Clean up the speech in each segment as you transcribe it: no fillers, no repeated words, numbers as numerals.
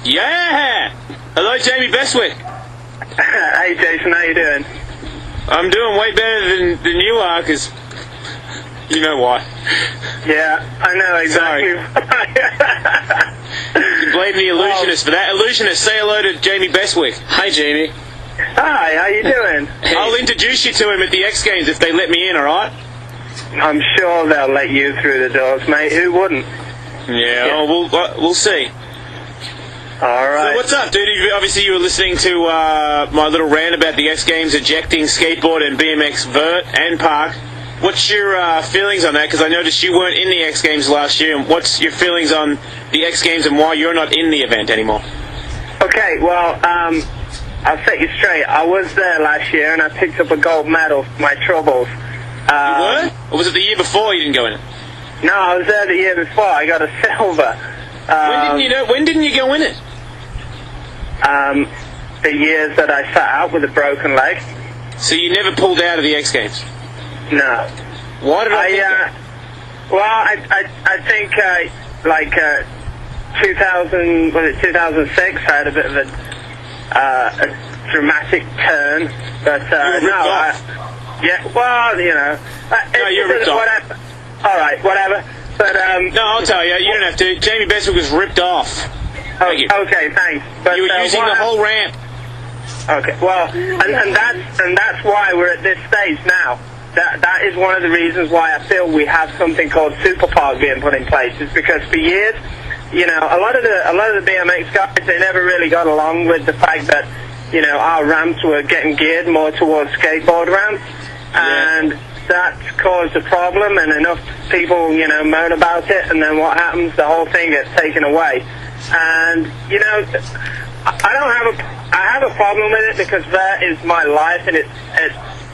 Yeah! Hello, Jamie Bestwick. Hey, Jason, how you doing? I'm doing way better than you are, because you know why. Yeah, I know exactly. You can blame the illusionist for that. Illusionist, say hello to Jamie Bestwick. Hi, Jamie. Hi, how you doing? Hey. I'll introduce you to him at the X Games if they let me in, alright? I'm sure they'll let you through the doors, mate. Who wouldn't? Yeah, well, we'll see. Alright. So what's up, dude? Obviously you were listening to my little rant about the X Games ejecting skateboard and BMX vert and park. What's your feelings on that? Because I noticed you weren't in the X Games last year. And what's your feelings on the X Games and why you're not in the event anymore? Okay, well, I'll set you straight. I was there last year and I picked up a gold medal for my troubles. You were? Or was it the year before you didn't go in it? No, I was there the year before. I got a silver. When didn't you go in it? The years that I sat out with a broken leg. So you never pulled out of the X Games? No. Why did I think that? Well, I think, 2006, I had a bit of a dramatic turn. But, yeah, well, you know. No, you're ripped off. Whatever. Alright, whatever. But, no, I'll tell you, you don't have to. Jamie Bestwick was ripped off. Okay, thanks. But, you were using the whole ramp. Okay, well, and that's why we're at this stage now. That is one of the reasons why I feel we have something called Super Park being put in place. Is because for years, you know, a lot of the BMX guys, they never really got along with the fact that, you know, our ramps were getting geared more towards skateboard ramps, and that caused a problem, and enough people, you know, moan about it, and then what happens? The whole thing gets taken away. And, you know, I have a problem with it because that is my life, and it's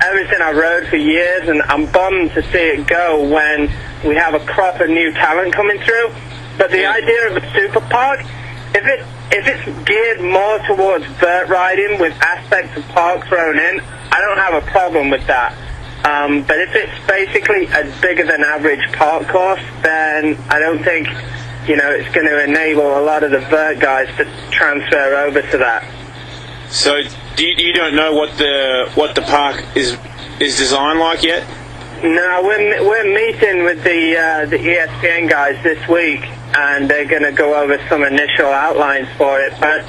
everything I rode for years, and I'm bummed to see it go when we have a crop of new talent coming through. But the idea of a super park, if it's geared more towards vert riding with aspects of park thrown in, I don't have a problem with that. But if it's basically a bigger than average park course, then I don't think, you know, it's going to enable a lot of the vert guys to transfer over to that. So you don't know what the park is designed like yet? No, we're meeting with the ESPN guys this week, and they're going to go over some initial outlines for it. But,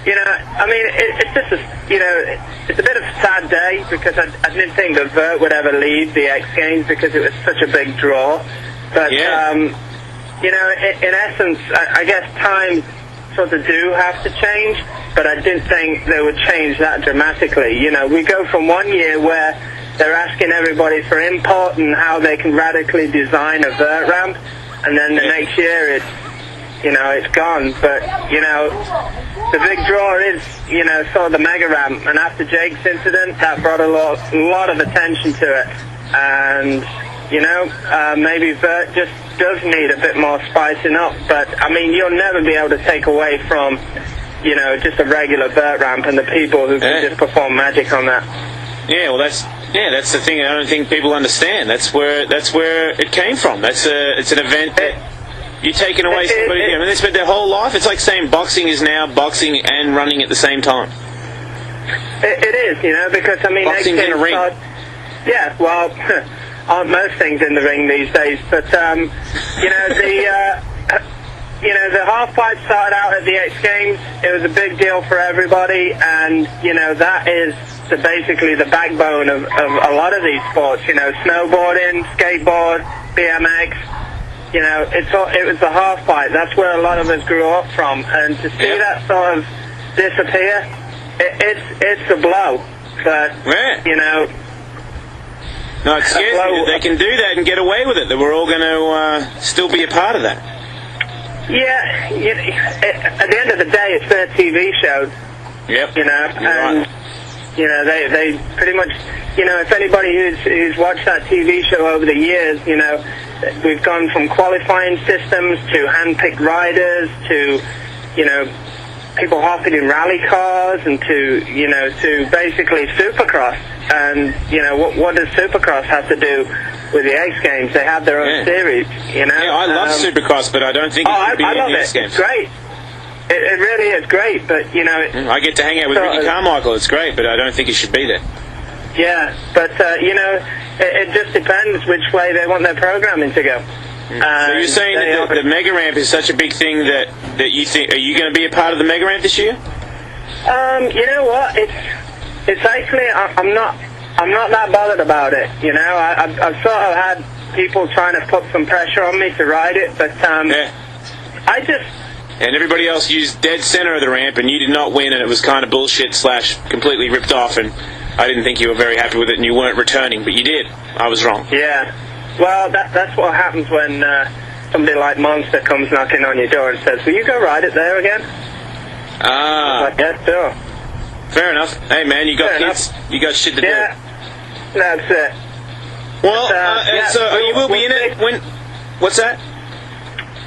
you know, I mean, it's just it's a bit of a sad day because I didn't think the vert would ever leave the X Games because it was such a big draw. But you know, in essence, I guess times sort of do have to change, but I didn't think they would change that dramatically. You know, we go from one year where they're asking everybody for input and how they can radically design a vert ramp, and then the next year it's gone. But, you know, the big draw is, you know, sort of the mega ramp, and after Jake's incident, that brought a lot of attention to it. And, you know, maybe vert just does need a bit more spicing up, but I mean, you'll never be able to take away from, you know, just a regular vert ramp and the people who can just perform magic on that. Yeah, well, that's the thing. I don't think people understand. That's where it came from. It's an event that you're taking away somebody. I mean, they spent their whole life. It's like saying boxing is now boxing and running at the same time. It is, you know, because I mean, boxing's in a ring. Yeah, well. Aren't most things in the ring these days, but you know, the half pipe started out at the X Games. It was a big deal for everybody, and you know, that is basically the backbone of a lot of these sports. You know, snowboarding, skateboard, BMX. You know, it was the half pipe. That's where a lot of us grew up from, and to see that sort of disappear, it's a blow. But you know. No, it scares me that they can do that and get away with it, that we're all going to still be a part of that. Yeah, at the end of the day, it's their TV show. Yep. You know, and, you know, they pretty much, you know, if anybody who's watched that TV show over the years, you know, we've gone from qualifying systems to hand-picked riders to, you know, people hopping in rally cars and to basically Supercross. And, you know, what does Supercross have to do with the X Games? They have their own series, you know. Yeah, I love Supercross, but I don't think it should be in the X Games. It's great. It really is great, but, you know... I get to hang out with Ricky Carmichael, it's great, but I don't think he should be there. Yeah, but, you know, it just depends which way they want their programming to go. So you're saying that the mega ramp is such a big thing that you think... Are you going to be a part of the mega ramp this year? You know what? It's actually... I'm not that bothered about it, you know? I've sort of had people trying to put some pressure on me to ride it, but, Yeah. I just... And everybody else used dead center of the ramp, and you did not win, and it was kind of bullshit / completely ripped off, and I didn't think you were very happy with it, and you weren't returning, but you did. I was wrong. Yeah. Well, that's what happens when somebody like Monster comes knocking on your door and says, will you go ride it there again? Ah. Yeah, sure. Fair enough. Hey, man, you got kids. You got shit to do. Yeah, that's it. Well, But, so you will be in it when... What's that?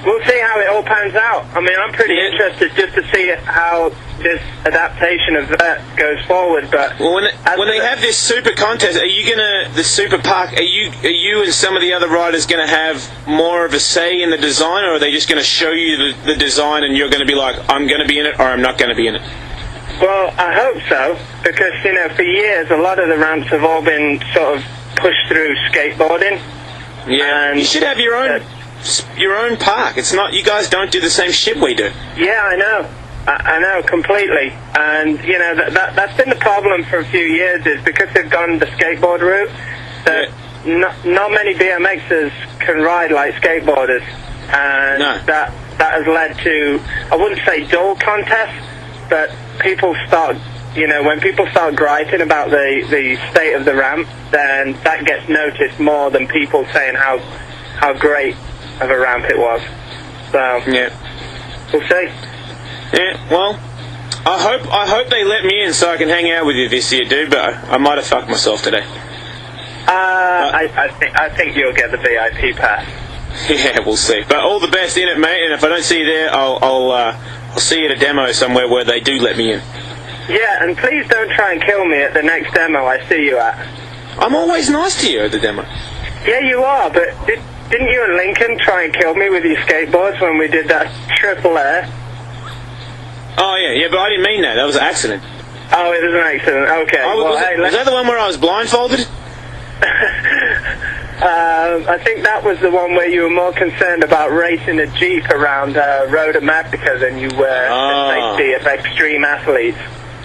We'll see how it all pans out. I mean, I'm pretty interested just to see how this adaptation of that goes forward. But well, when they have this super contest, are you the super park? Are you and some of the other riders gonna have more of a say in the design, or are they just gonna show you the design and you're gonna be like, I'm gonna be in it, or I'm not gonna be in it? Well, I hope so, because you know, for years a lot of the ramps have all been sort of pushed through skateboarding. Yeah, and you should have your own park. It's not, you guys don't do the same shit we do. Yeah, I know. I know completely. And, you know, that's been the problem for a few years, is because they've gone the skateboard route, that not many BMXers can ride like skateboarders. And that has led to, I wouldn't say dull contests, but people start, you know, when people start griping about the state of the ramp, then that gets noticed more than people saying how great of a ramp it was. So yeah, we'll see. Yeah, well, I hope they let me in so I can hang out with you this year, dude. But I might have fucked myself today. I think you'll get the VIP pass. Yeah, we'll see. But all the best in it, mate. And if I don't see you there, I'll see you at a demo somewhere where they do let me in. Yeah, and please don't try and kill me at the next demo I see you at. I'm always nice to you at the demo. Yeah, you are, but didn't you and Lincoln try and kill me with your skateboards when we did that triple air? Oh, yeah, but I didn't mean that. That was an accident. Oh, it was an accident. Okay. Was that the one where I was blindfolded? I think that was the one where you were more concerned about racing a Jeep around Road America than you were the safety of extreme athletes.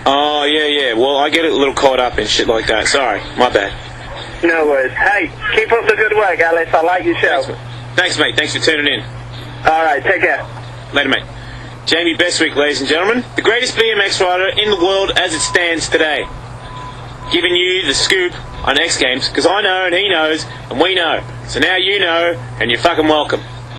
Oh, yeah. Well, I get a little caught up in shit like that. Sorry, my bad. No worries. Hey, keep up the good work, Ellis. I like your show. Thanks, mate. Thanks for tuning in. All right, take care. Later, mate. Jamie Bestwick, ladies and gentlemen. The greatest BMX rider in the world as it stands today. Giving you the scoop on X Games, because I know and he knows and we know. So now you know, and you're fucking welcome.